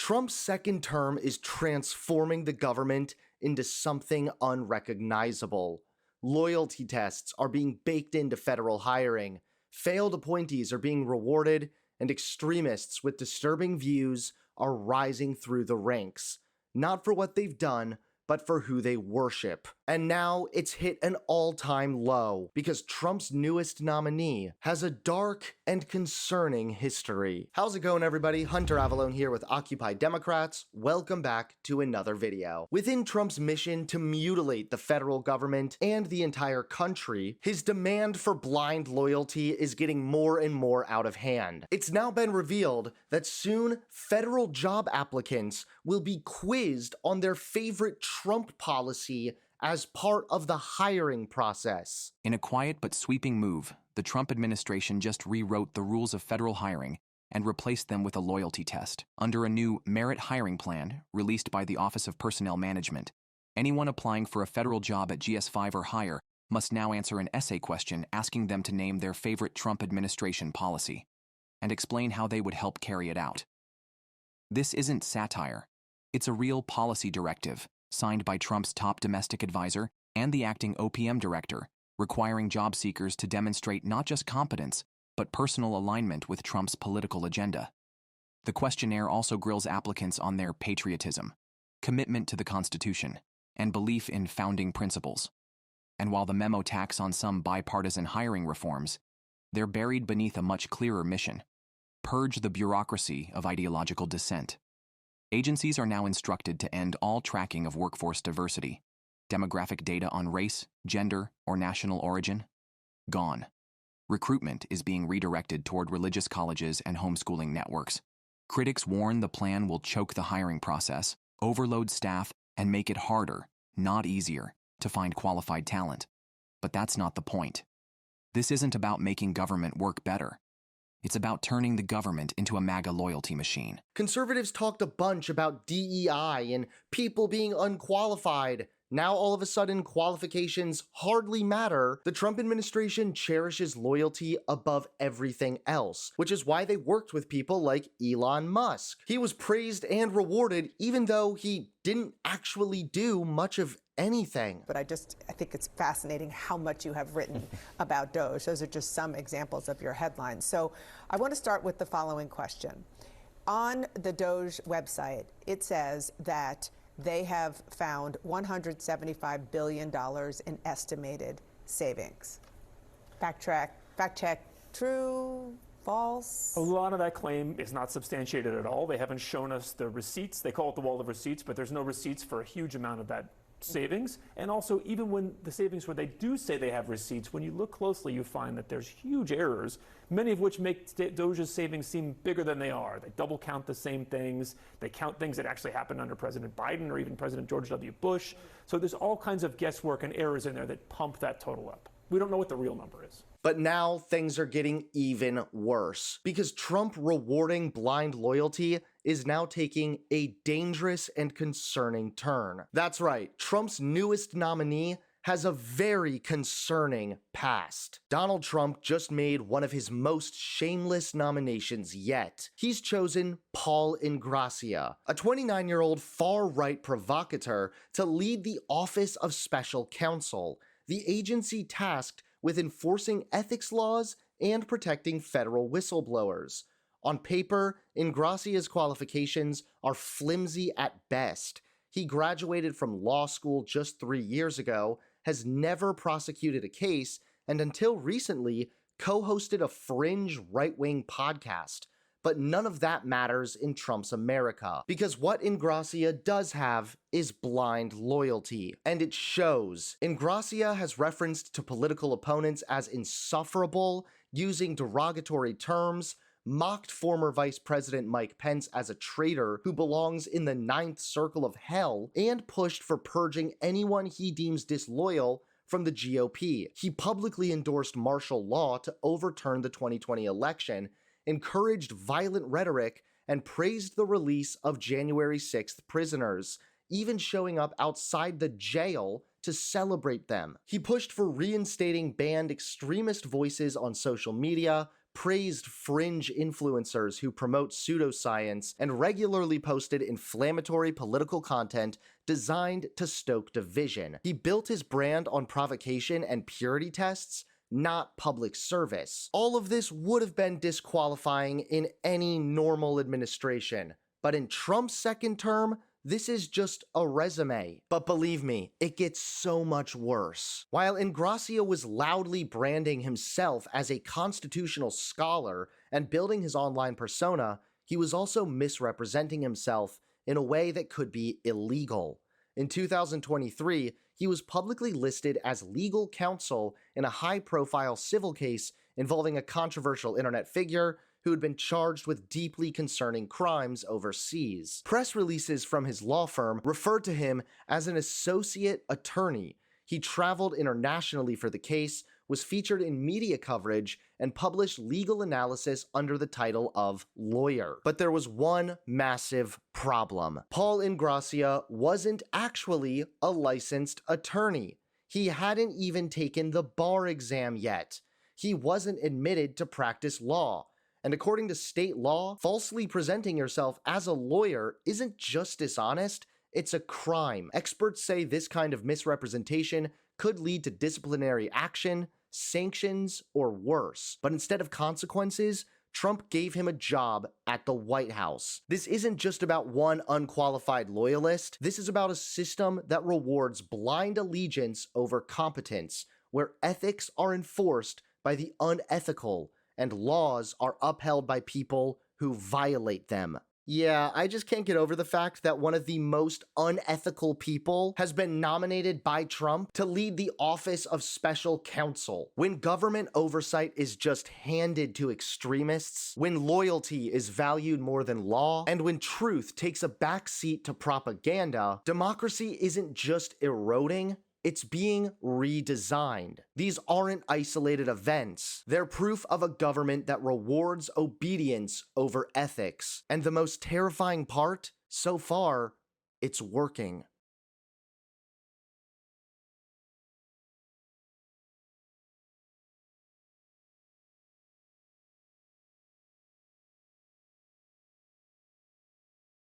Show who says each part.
Speaker 1: Trump's second term is transforming the government into something unrecognizable. Loyalty tests are being baked into federal hiring, failed appointees are being rewarded, and extremists with disturbing views are rising through the ranks, not for what they've done, but for who they worship. And now it's hit an all-time low because Trump's newest nominee has a dark and concerning history. How's it going, everybody? Hunter Avalone here with Occupy Democrats. Welcome back to another video. Within Trump's mission to mutilate the federal government and the entire country, his demand for blind loyalty is getting more and more out of hand. It's now been revealed that soon federal job applicants will be quizzed on their favorite Trump policy as part of the hiring process.
Speaker 2: In a quiet but sweeping move, the Trump administration just rewrote the rules of federal hiring and replaced them with a loyalty test. Under a new merit hiring plan released by the Office of Personnel Management, anyone applying for a federal job at GS5 or higher must now answer an essay question asking them to name their favorite Trump administration policy and explain how they would help carry it out. This isn't satire. It's a real policy directive signed by Trump's top domestic advisor and the acting OPM director, requiring job seekers to demonstrate not just competence, but personal alignment with Trump's political agenda. The questionnaire also grills applicants on their patriotism, commitment to the Constitution, and belief in founding principles. And while the memo tacks on some bipartisan hiring reforms, they're buried beneath a much clearer mission: purge the bureaucracy of ideological dissent. Agencies are now instructed to end all tracking of workforce diversity. Demographic data on race, gender, or national origin? Gone. Recruitment is being redirected toward religious colleges and homeschooling networks. Critics warn the plan will choke the hiring process, overload staff, and make it harder, not easier, to find qualified talent. But that's not the point. This isn't about making government work better. It's about turning the government into a MAGA loyalty machine.
Speaker 1: Conservatives talked a bunch about DEI and people being unqualified. Now all of a sudden qualifications hardly matter. The Trump administration cherishes loyalty above everything else, which is why they worked with people like Elon Musk. He was praised and rewarded even though he didn't actually do much of anything.
Speaker 3: But I think it's fascinating how much you have written about Doge. Those are just some examples of your headlines. So I want to start with the following question. On the Doge website, it says that they have found $175 billion in estimated savings. Fact check, true, false?
Speaker 4: A lot of that claim is not substantiated at all. They haven't shown us the receipts. They call it the wall of receipts, but there's no receipts for a huge amount of that savings. And also, even when the savings where they do say they have receipts, when you look closely, you find that there's huge errors, many of which make Doge's savings seem bigger than they are. They double count the same things. They count things that actually happened under President Biden or even President George W. Bush. So there's all kinds of guesswork and errors in there that pump that total up. We don't know what the real number is.
Speaker 1: But now things are getting even worse because Trump rewarding blind loyalty is now taking a dangerous and concerning turn. That's right, Trump's newest nominee has a very concerning past. Donald Trump just made one of his most shameless nominations yet. He's chosen Paul Ingrassia, a 29-year-old far-right provocateur, to lead the Office of Special Counsel, the agency tasked with enforcing ethics laws and protecting federal whistleblowers. On paper, Ingrassia's qualifications are flimsy at best. He graduated from law school just 3 years ago, has never prosecuted a case, and until recently, co-hosted a fringe right-wing podcast. But none of that matters in Trump's America, because what Ingrassia does have is blind loyalty, and it shows. Ingrassia has referenced to political opponents as insufferable, using derogatory terms, mocked former Vice President Mike Pence as a traitor who belongs in the 9th circle of hell, and pushed for purging anyone he deems disloyal from the GOP. He publicly endorsed martial law to overturn the 2020 election, encouraged violent rhetoric, and praised the release of January 6th prisoners, even showing up outside the jail to celebrate them. He pushed for reinstating banned extremist voices on social media, praised fringe influencers who promote pseudoscience, and regularly posted inflammatory political content designed to stoke division. He built his brand on provocation and purity tests, not public service. All of this would have been disqualifying in any normal administration, but in Trump's second term, this is just a resume. But believe me, it gets so much worse. While Ingrassia was loudly branding himself as a constitutional scholar and building his online persona, he was also misrepresenting himself in a way that could be illegal. In 2023, he was publicly listed as legal counsel in a high-profile civil case involving a controversial internet figure who had been charged with deeply concerning crimes overseas. Press releases from his law firm referred to him as an associate attorney. He traveled internationally for the case, was featured in media coverage, and published legal analysis under the title of lawyer. But there was one massive problem. Paul Ingrassia wasn't actually a licensed attorney. He hadn't even taken the bar exam yet. He wasn't admitted to practice law. And according to state law, falsely presenting yourself as a lawyer isn't just dishonest, it's a crime. Experts say this kind of misrepresentation could lead to disciplinary action, sanctions, or worse. But instead of consequences, Trump gave him a job at the White House. This isn't just about one unqualified loyalist. This is about a system that rewards blind allegiance over competence, where ethics are enforced by the unethical and laws are upheld by people who violate them. Yeah, I just can't get over the fact that one of the most unethical people has been nominated by Trump to lead the office of special counsel. When government oversight is just handed to extremists, when loyalty is valued more than law, and when truth takes a backseat to propaganda, democracy isn't just eroding, it's being redesigned. These aren't isolated events. They're proof of a government that rewards obedience over ethics. And the most terrifying part, so far, it's working.